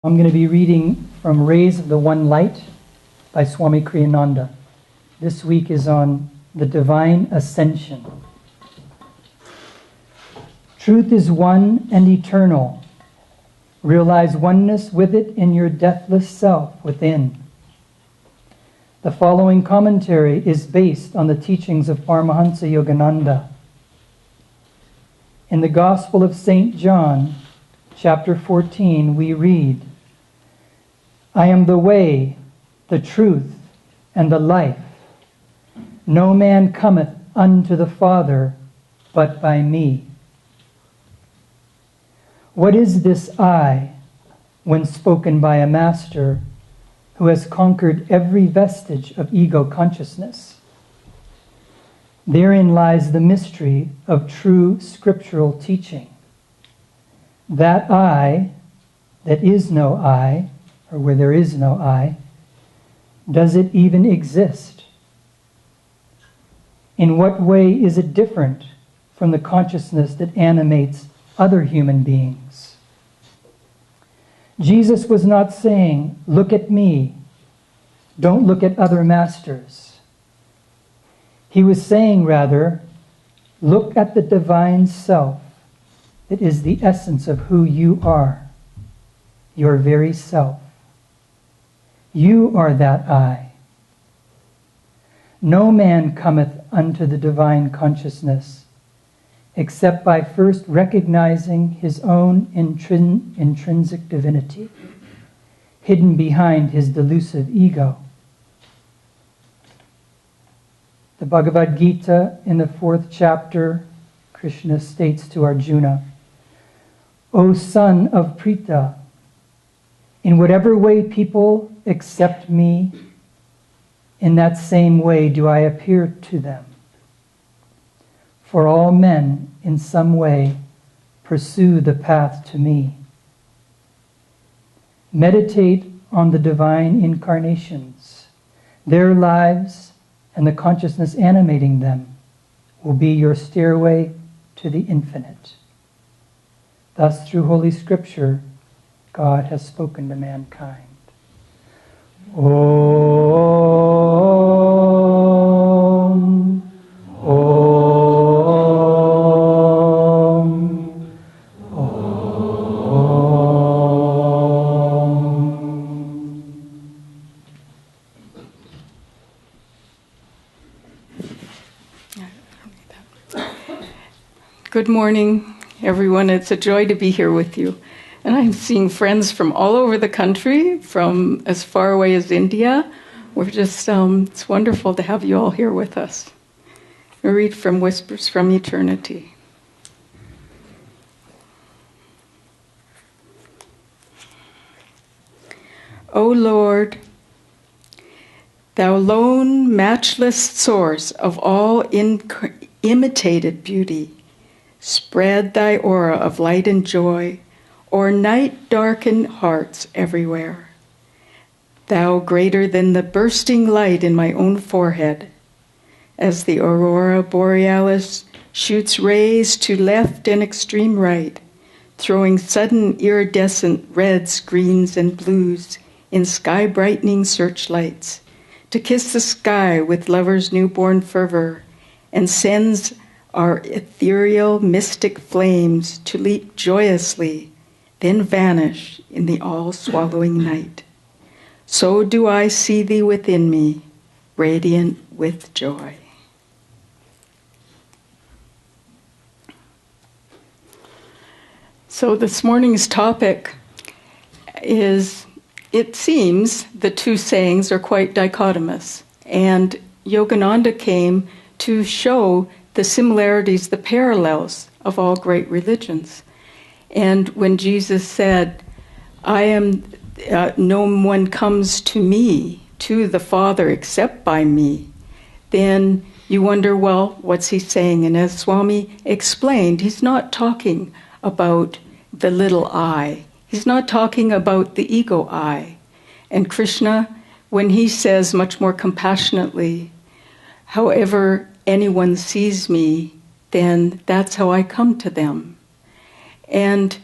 I'm going to be reading from Rays of the One Light by Swami Kriyananda. This week is on the divine ascension. Truth is one and eternal. Realize oneness with it in your deathless self within. The following commentary is based on the teachings of Paramahansa Yogananda. In the Gospel of St. John, chapter 14, we read, I am the way, the truth, and the life. No man cometh unto the Father but by me. What is this I, when spoken by a master who has conquered every vestige of ego consciousness? Therein lies the mystery of true scriptural teaching. That I, that is no I, or where there is no I, does it even exist? In what way is it different from the consciousness that animates other human beings? Jesus was not saying, look at me, don't look at other masters. He was saying rather, look at the divine self that is the essence of who you are, your very self. You are that I. No man cometh unto the divine consciousness except by first recognizing his own intrinsic divinity, hidden behind his delusive ego. The Bhagavad Gita, in the 4th chapter, Krishna states to Arjuna, O son of Pritha, in whatever way people accept me, in that same way do I appear to them. For all men, in some way, pursue the path to me. Meditate on the divine incarnations. Their lives and the consciousness animating them will be your stairway to the infinite. Thus, through Holy Scripture, God has spoken to mankind. Om, Om, Om. Good morning, everyone. It's a joy to be here with you. And I'm seeing friends from all over the country, from as far away as India. We're just, it's wonderful to have you all here with us. I read from Whispers from Eternity. O Lord, thou lone, matchless source of all imitated beauty, spread thy aura of light and joy o'er night-darkened hearts everywhere. Thou greater than the bursting light in my own forehead, as the aurora borealis shoots rays to left and extreme right, throwing sudden iridescent reds, greens, and blues in sky-brightening searchlights, to kiss the sky with lovers' newborn fervor, and sends our ethereal mystic flames to leap joyously, then vanish in the all-swallowing night. So do I see thee within me, radiant with joy. So this morning's topic is, it seems the two sayings are quite dichotomous, and Yogananda came to show the similarities, the parallels of all great religions. And when Jesus said, no one comes to me, to the Father, except by me, then you wonder, well, what's he saying? And as Swami explained, he's not talking about the little I. He's not talking about the ego I. And Krishna, when he says much more compassionately, however anyone sees me, then that's how I come to them. And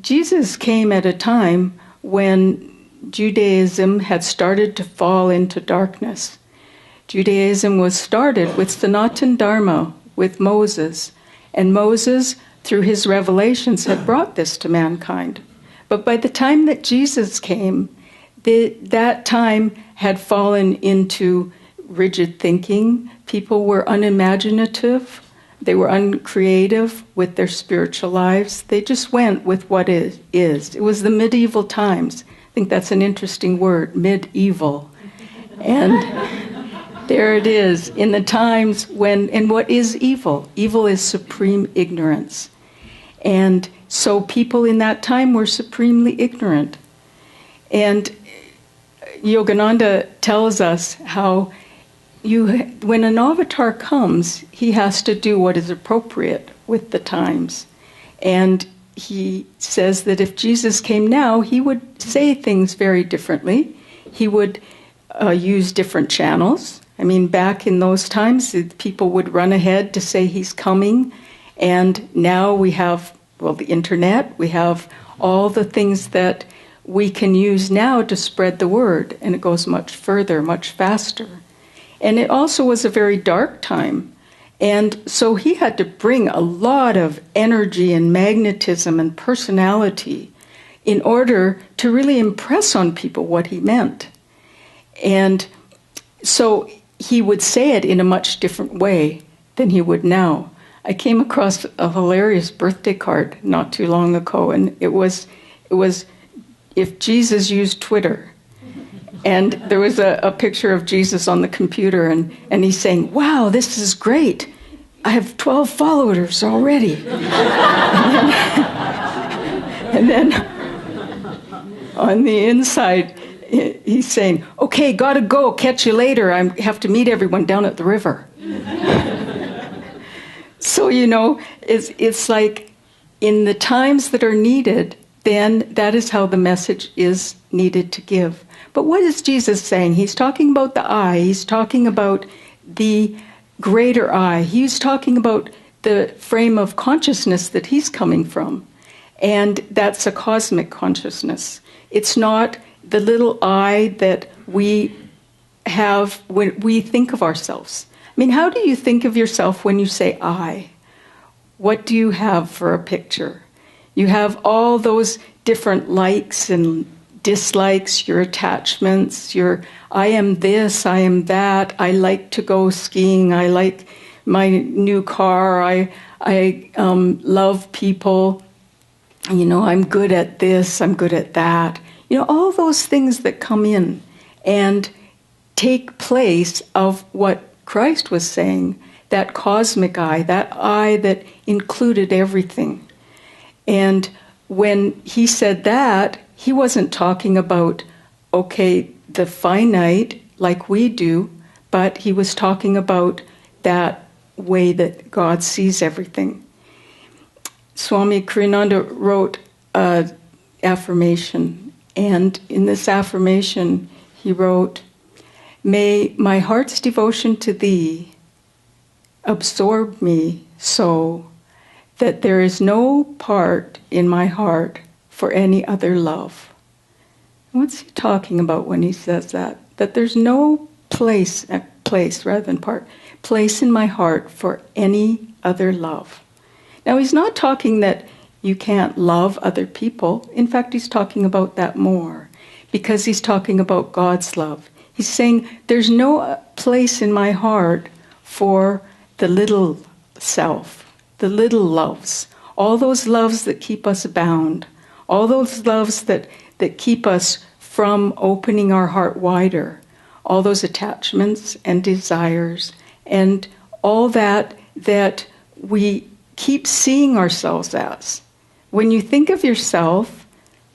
Jesus came at a time when Judaism had started to fall into darkness. Judaism was started with Sanatan Dharma, with Moses. And Moses, through his revelations, had brought this to mankind. But by the time that Jesus came, that time had fallen into rigid thinking. People were unimaginative. They were uncreative with their spiritual lives. They just went with what it is. It was the medieval times. I think that's an interesting word, medieval. And there it is, in the times when, and what is evil? Evil is supreme ignorance. And so people in that time were supremely ignorant. And Yogananda tells us how when an avatar comes, he has to do what is appropriate with the times. And he says that if Jesus came now, he would say things very differently. He would use different channels. I mean, back in those times, people would run ahead to say he's coming. And now we have, the internet. We have all the things that we can use now to spread the word. And it goes much further, much faster. And it also was a very dark time. And so he had to bring a lot of energy and magnetism and personality in order to really impress on people what he meant. And so he would say it in a much different way than he would now. I came across a hilarious birthday card not too long ago, and it was if Jesus used Twitter. And there was a picture of Jesus on the computer, and he's saying, "Wow, this is great. I have 12 followers already." And then on the inside, he's saying, "Okay, gotta go, catch you later. I have to meet everyone down at the river." So, it's like in the times that are needed, then that is how the message is needed to give. But what is Jesus saying? He's talking about the I. He's talking about the greater I. He's talking about the frame of consciousness that he's coming from. And that's a cosmic consciousness. It's not the little I that we have when we think of ourselves. I mean, how do you think of yourself when you say I? What do you have for a picture? You have all those different likes and dislikes, your attachments, I am this, I am that, I like to go skiing, I like my new car, I love people, I'm good at this, I'm good at that. All those things that come in and take place of what Christ was saying, that cosmic I, that I that included everything. And when he said that, he wasn't talking about, the finite like we do, but he was talking about that way that God sees everything. Swami Kriyananda wrote an affirmation, and in this affirmation he wrote, "May my heart's devotion to thee absorb me so that there is no part in my heart for any other love." What's he talking about when he says that? That there's no place in my heart for any other love. Now, he's not talking that you can't love other people. In fact, he's talking about that more, because he's talking about God's love. He's saying there's no place in my heart for the little self, the little loves, all those loves that keep us bound, all those loves that keep us from opening our heart wider, all those attachments and desires, and all that we keep seeing ourselves as. When you think of yourself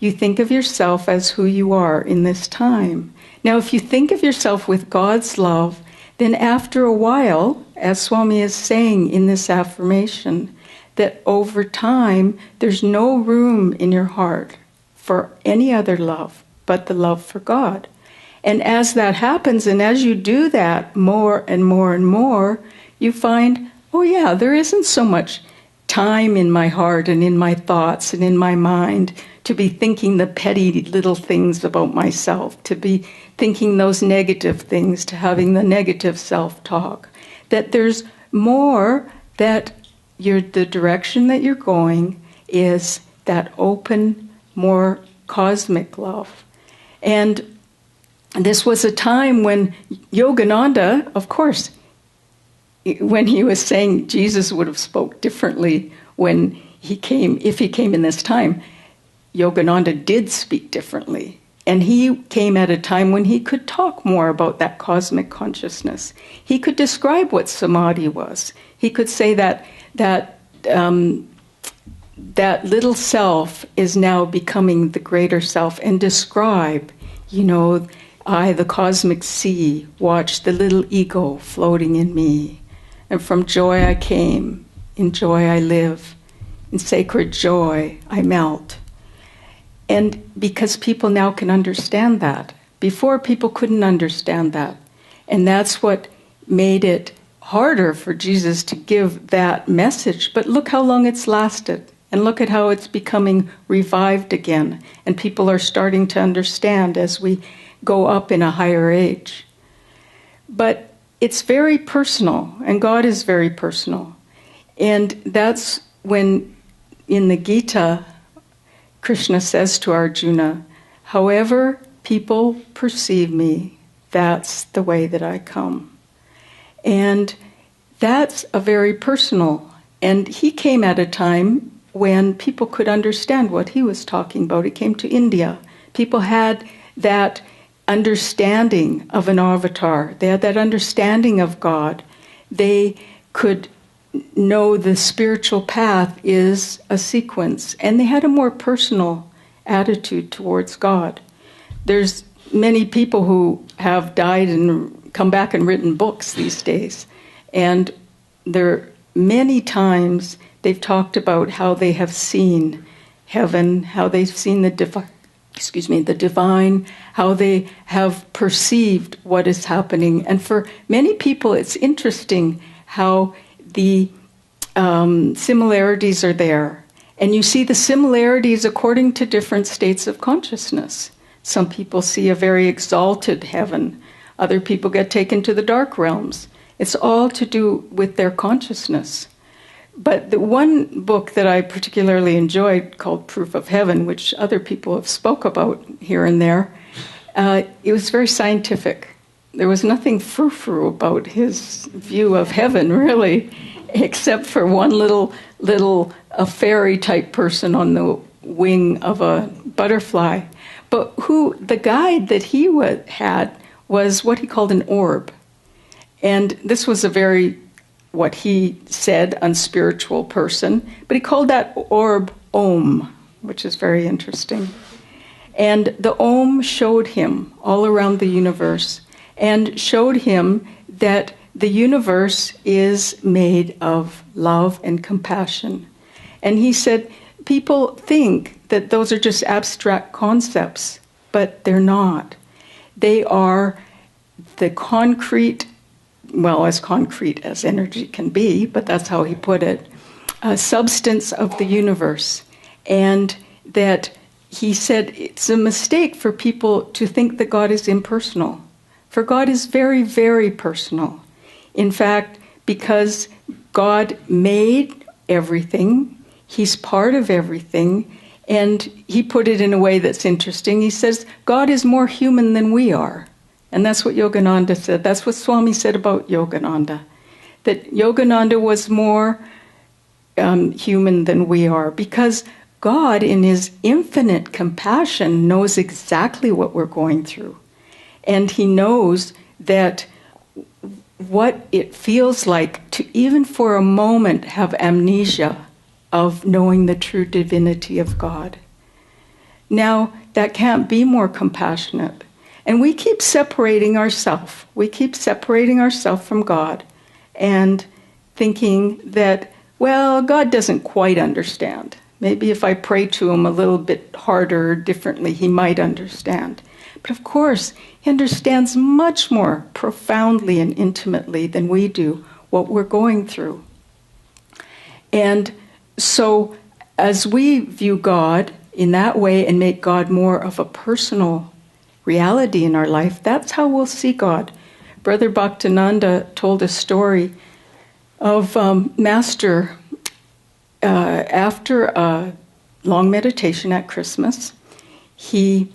as who you are in this time. Now, if you think of yourself with God's love, then after a while, as Swami is saying in this affirmation, that over time, there's no room in your heart for any other love but the love for God. And as that happens, and as you do that more and more and more, you find, oh yeah, there isn't so much time in my heart and in my thoughts and in my mind to be thinking the petty little things about myself, to be thinking those negative things, to having the negative self-talk. That there's more, that the direction that you're going is that open, more cosmic love. And this was a time when Yogananda, of course, when he was saying Jesus would have spoke differently when he came, if he came in this time, Yogananda did speak differently. And he came at a time when he could talk more about that cosmic consciousness. He could describe what samadhi was. He could say that little self is now becoming the greater self, and describe, I, the cosmic sea, watch the little ego floating in me. And from joy I came, in joy I live, in sacred joy I melt. And because people now can understand that. Before, people couldn't understand that. And that's what made it harder for Jesus to give that message. But look how long it's lasted. And look at how it's becoming revived again. And people are starting to understand as we go up in a higher age. But it's very personal, and God is very personal. And that's when, in the Gita, Krishna says to Arjuna, however people perceive me, that's the way that I come. And that's a very personal, and he came at a time when people could understand what he was talking about. He came to India. People had that understanding of an avatar. They had that understanding of God. They could know the spiritual path is a sequence, and they had a more personal attitude towards God. There's many people who have died and come back and written books these days, and there many times they've talked about how they have seen heaven, how they've seen the divine, how they have perceived what is happening. And for many people, it's interesting how the similarities are there. And you see the similarities according to different states of consciousness. Some people see a very exalted heaven. Other people get taken to the dark realms. It's all to do with their consciousness. But the one book that I particularly enjoyed, called Proof of Heaven, which other people have spoke about here and there, it was very scientific. There was nothing frou-frou about his view of heaven, really, except for one little a fairy-type person on the wing of a butterfly. But the guide that he had was what he called an orb. And this was a very, what he said, unspiritual person. But he called that orb Om, which is very interesting. And the Om showed him all around the universe, and showed him that the universe is made of love and compassion. And he said, people think that those are just abstract concepts, but they're not. They are the concrete, well, as concrete as energy can be, but that's how he put it, substance of the universe. And that he said it's a mistake for people to think that God is impersonal. For God is very, very personal. In fact, because God made everything, he's part of everything, and he put it in a way that's interesting. He says, God is more human than we are. And that's what Yogananda said. That's what Swami said about Yogananda. That Yogananda was more human than we are, because God, in his infinite compassion, knows exactly what we're going through. And he knows that what it feels like to, even for a moment, have amnesia of knowing the true divinity of God. Now, that can't be more compassionate. And we keep separating ourselves. We keep separating ourselves from God and thinking that, well, God doesn't quite understand. Maybe if I pray to him a little bit harder or differently, he might understand. But of course, he understands much more profoundly and intimately than we do what we're going through. And so, as we view God, in that way and make God more of a personal reality in our life, that's how we'll see God. Brother Bhaktananda told a story of Master after a long meditation at Christmas. He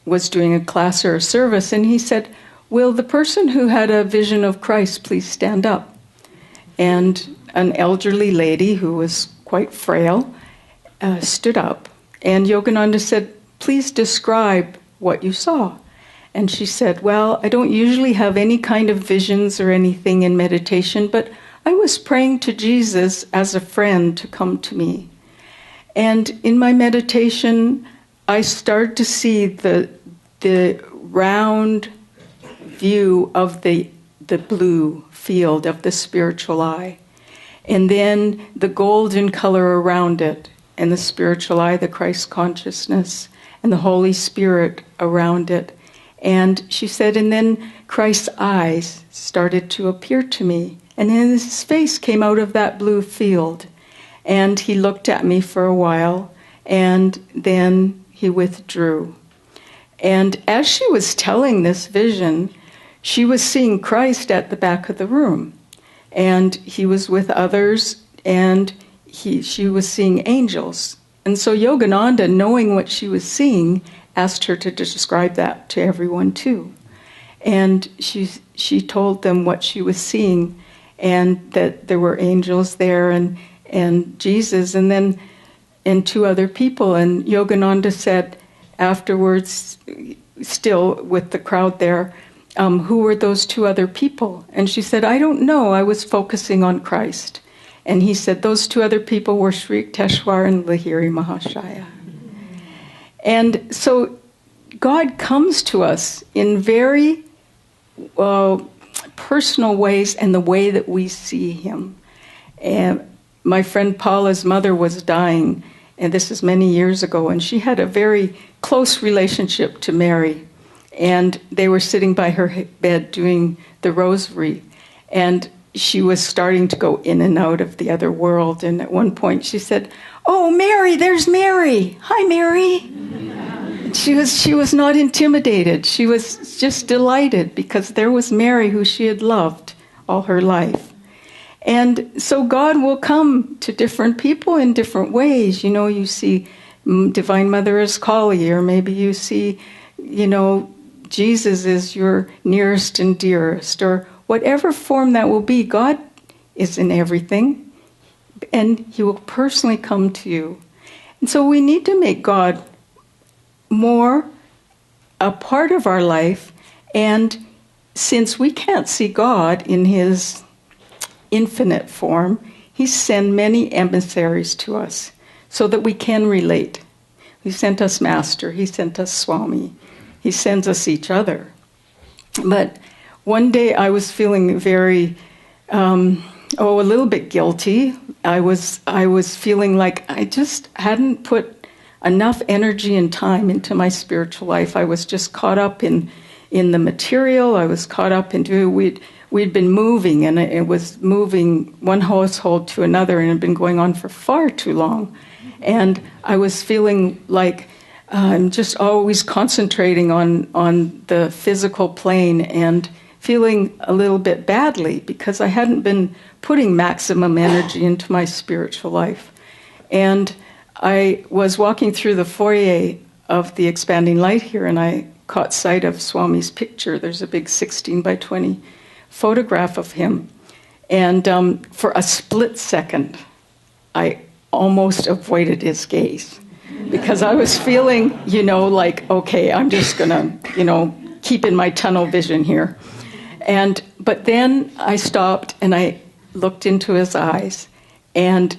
was doing a class or a service, and he said, "Will the person who had a vision of Christ please stand up?" And an elderly lady who was quite frail stood up, and Yogananda said, "Please describe what you saw." And she said, "Well, I don't usually have any kind of visions or anything in meditation, but I was praying to Jesus as a friend to come to me. And in my meditation, I started to see the round view of the blue field of the spiritual eye, and then the golden color around it, and the spiritual eye, the Christ consciousness, and the Holy Spirit around it." And she said, and then Christ's eyes started to appear to me, and then his face came out of that blue field, and he looked at me for a while, and then he withdrew. And as she was telling this vision, she was seeing Christ at the back of the room, and he was with others, and she was seeing angels. And so Yogananda, knowing what she was seeing, asked her to describe that to everyone too. And she told them what she was seeing, and that there were angels there, and Jesus, and two other people. And Yogananda said afterwards, still with the crowd there, "Who were those two other people?" And she said, "I don't know, I was focusing on Christ." And he said, "Those two other people were Sri Yukteswar and Lahiri Mahashaya." And so God comes to us in very personal ways, and the way that we see him. And my friend Paula's mother was dying, and this is many years ago, and she had a very close relationship to Mary. And they were sitting by her bed doing the rosary, and she was starting to go in and out of the other world. And at one point she said, "Oh, Mary, there's Mary. Hi, Mary." She was not intimidated. She was just delighted, because there was Mary, who she had loved all her life. And so God will come to different people in different ways. You know, you see Divine Mother as Kali, or maybe you see, Jesus is your nearest and dearest, or whatever form that will be. God is in everything, and he will personally come to you. And so we need to make God more a part of our life. And since we can't see God in his infinite form, he sent many emissaries to us so that we can relate. He sent us Master, he sent us Swami, he sends us each other. But one day I was feeling very, a little bit guilty. I was feeling like I just hadn't put enough energy and time into my spiritual life. I was just caught up in the material. I was caught up into we'd been moving, and it was moving one household to another, and it had been going on for far too long. And I was feeling like I'm just always concentrating on the physical plane, and feeling a little bit badly because I hadn't been putting maximum energy into my spiritual life. And I was walking through the foyer of the Expanding Light here, and I caught sight of Swami's picture. There's a big 16 by 20 photograph of him. And for a split second, I almost avoided his gaze, because I was feeling, like, okay, I'm just going to, keep in my tunnel vision here. But then I stopped and I looked into his eyes, and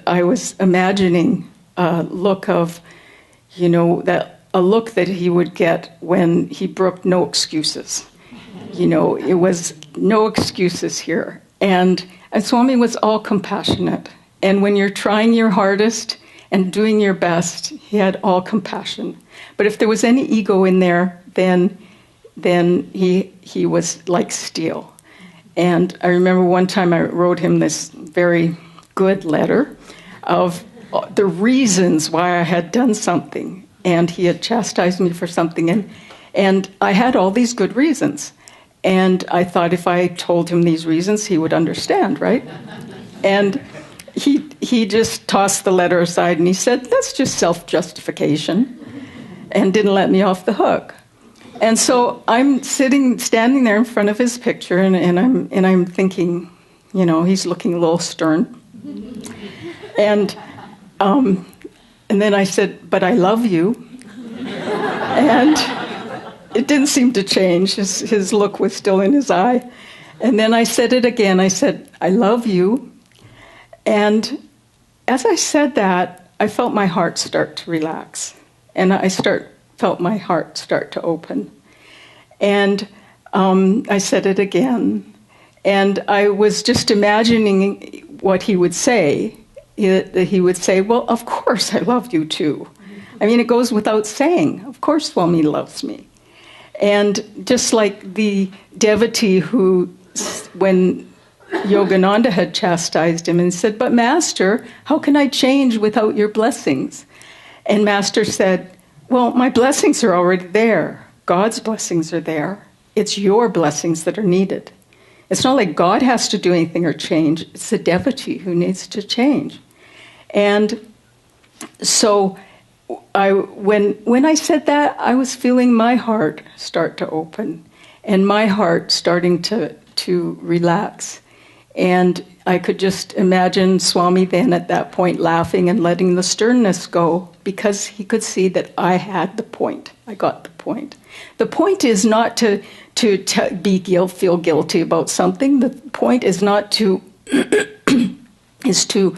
I was imagining a look of, a look that he would get when he brooked no excuses. It was no excuses here. And Swami was all compassionate. And when you're trying your hardest and doing your best, he had all compassion. But if there was any ego in there, then he was like steel. And I remember one time I wrote him this very good letter of the reasons why I had done something, and he had chastised me for something, and I had all these good reasons. And I thought if I told him these reasons, he would understand, right? And he just tossed the letter aside and he said, that's just self-justification, and didn't let me off the hook. And so I'm standing there in front of his picture, and I'm thinking, you know, he's looking a little stern. And then I said, but I love you. And it didn't seem to change. His look was still in his eye. And then I said it again. I said, I love you. And as I said that, I felt my heart start to relax. And felt my heart start to open. And I said it again. And I was just imagining what he would say. He would say, well, of course I love you too. I mean, it goes without saying. Of course Swami loves me. And just like the devotee who, when Yogananda had chastised him and said, but Master, how can I change without your blessings? And Master said, well, my blessings are already there. God's blessings are there. It's your blessings that are needed. It's not like God has to do anything or change. It's the devotee who needs to change. And so when I said that, I was feeling my heart start to open and my heart starting to relax. And I could just imagine Swami then at that point laughing and letting the sternness go, because he could see that I had the point. I got the point. The point is not to feel guilty about something. The point is not to is to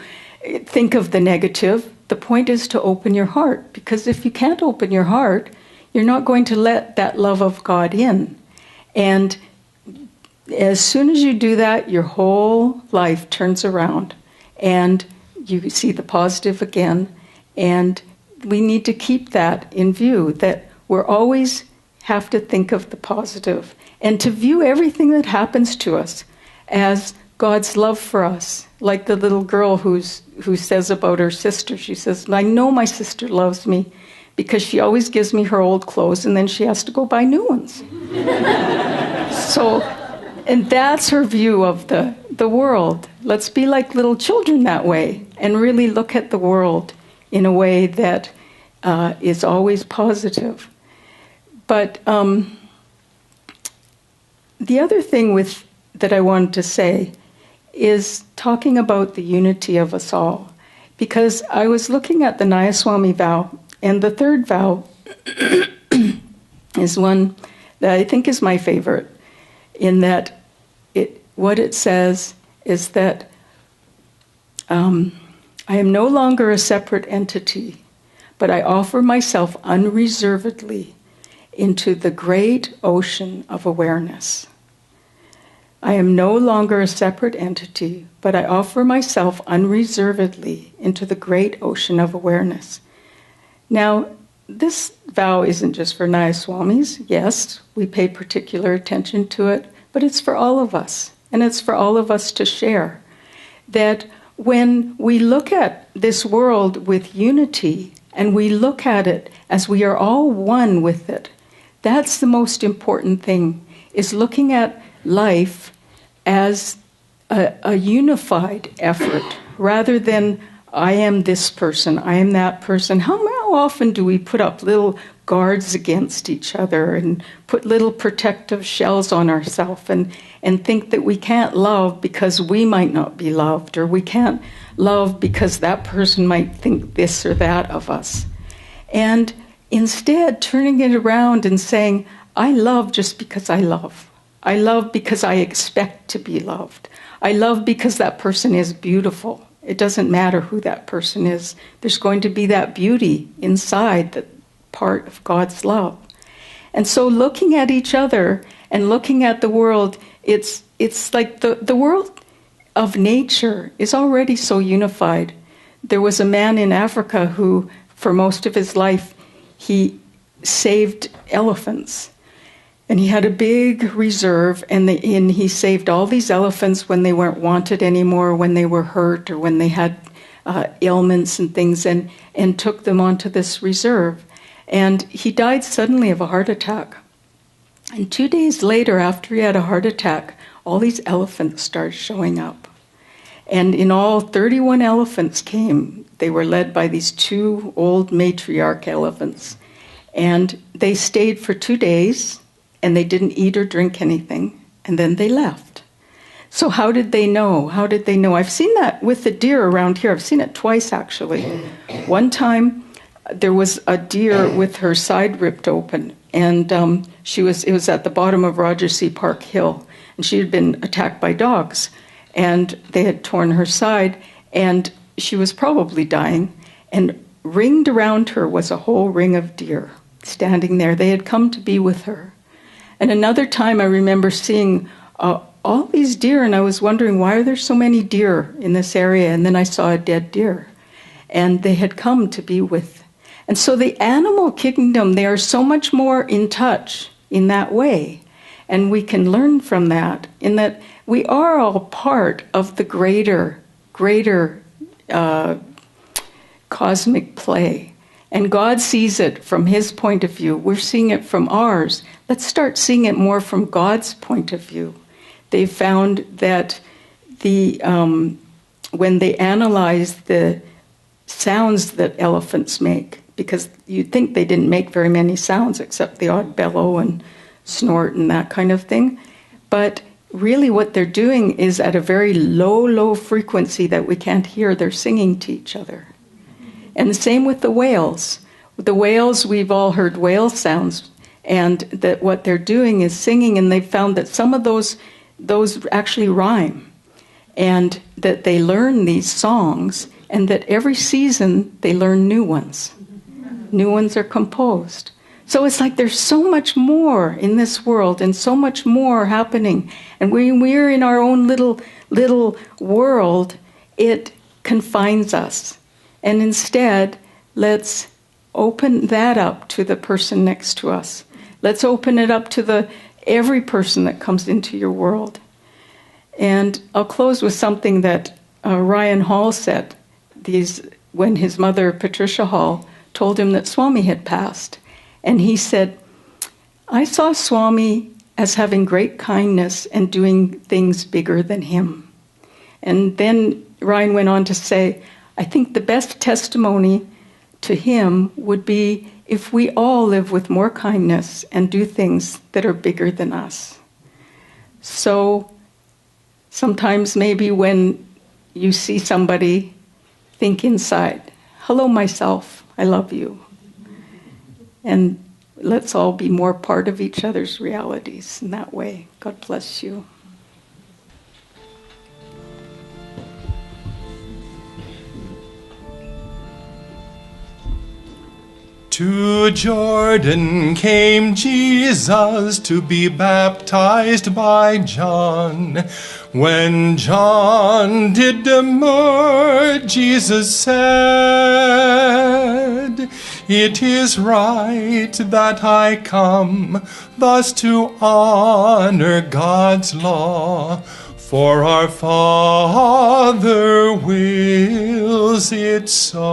think of the negative. The point is to open your heart, because if you can't open your heart, you're not going to let that love of God in. And as soon as you do that, your whole life turns around and you see the positive again. And we need to keep that in view, that we're always have to think of the positive and to view everything that happens to us as God's love for us. Like the little girl who says about her sister, she says, I know my sister loves me because she always gives me her old clothes and then she has to go buy new ones. And that's her view of the world. Let's be like little children that way and really look at the world in a way that is always positive. But the other thing that I wanted to say is talking about the unity of us all. Because I was looking at the Nayaswami vow, and the third vow is one that I think is my favorite, in that what it says is that I am no longer a separate entity, but I offer myself unreservedly into the great ocean of awareness. I am no longer a separate entity, but I offer myself unreservedly into the great ocean of awareness. Now, this vow isn't just for Nayaswamis. Yes, we pay particular attention to it, but it's for all of us, and it's for all of us to share. That when we look at this world with unity, and we look at it as we are all one with it, that's the most important thing, is looking at life as a unified effort, rather than I am this person, I am that person. How often do we put up little guards against each other and put little protective shells on ourselves and think that we can't love because we might not be loved, or we can't love because that person might think this or that of us. And instead, turning it around and saying, I love just because I love. I love because I expect to be loved. I love because that person is beautiful. It doesn't matter who that person is. There's going to be that beauty inside, that part of God's love. And so looking at each other and looking at the world, it's like the world of nature is already so unified. There was a man in Africa who, for most of his life, he saved elephants. And he had a big reserve, and he saved all these elephants when they weren't wanted anymore, when they were hurt, or when they had ailments and things, and took them onto this reserve. And he died suddenly of a heart attack. And 2 days later, after he had a heart attack, all these elephants started showing up. And in all, 31 elephants came. They were led by these 2 old matriarch elephants. And they stayed for 2 days, and they didn't eat or drink anything, and then they left. So how did they know? How did they know? I've seen that with the deer around here. I've seen it twice, actually. One time, there was a deer with her side ripped open, and it was at the bottom of Rogersea Park Hill, and she had been attacked by dogs, and they had torn her side, and she was probably dying, and ringed around her was a whole ring of deer standing there. They had come to be with her. And another time I remember seeing all these deer, and I was wondering, why are there so many deer in this area? And then I saw a dead deer, and they had come to be with. And so the animal kingdom, they are so much more in touch in that way. And we can learn from that, in that we are all part of the greater cosmic play. And God sees it from his point of view. We're seeing it from ours. Let's start seeing it more from God's point of view. They found that when they analyzed the sounds that elephants make, because you'd think they didn't make very many sounds except the odd bellow and snort and that kind of thing. But really what they're doing is at a very low frequency that we can't hear. They're singing to each other. And the same with the whales. The whales, we've all heard whale sounds, and that what they're doing is singing, and they've found that some of those actually rhyme, and that they learn these songs, and that every season they learn new ones. New ones are composed. So it's like there's so much more in this world, and so much more happening. And when we're in our own little world, it confines us. And instead, let's open that up to the person next to us. Let's open it up to every person that comes into your world. And I'll close with something that Ryan Hall said when his mother, Patricia Hall, told him that Swami had passed. And he said, I saw Swami as having great kindness and doing things bigger than him. And then Ryan went on to say, I think the best testimony to him would be if we all live with more kindness and do things that are bigger than us. So sometimes maybe when you see somebody, think inside, hello myself, I love you. And let's all be more part of each other's realities in that way. God bless you. To Jordan came Jesus to be baptized by John. When John did demur, Jesus said, It is right that I come thus to honor God's law. For our Father wills it so.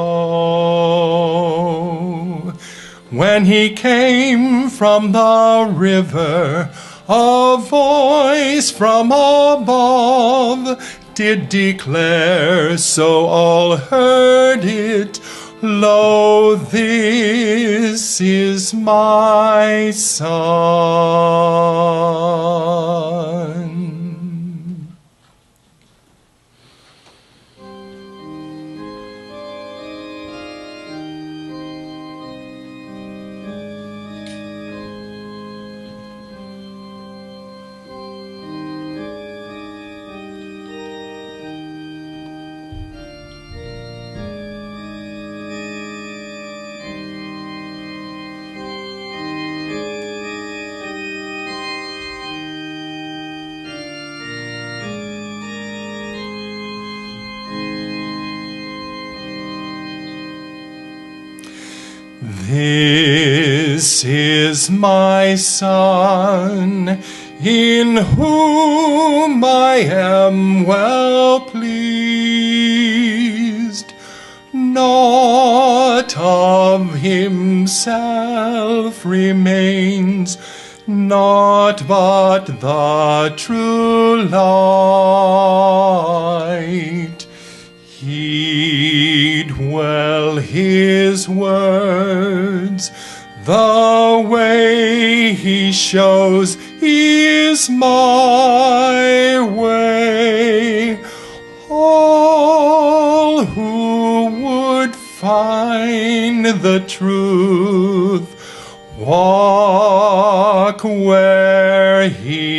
When he came from the river, a voice from above did declare, so all heard it, Lo, this is my Son. This is my Son, in whom I am well pleased. Naught of himself remains, naught but the true light. Heed well his words, the way he shows is my way. All who would find the truth walk where he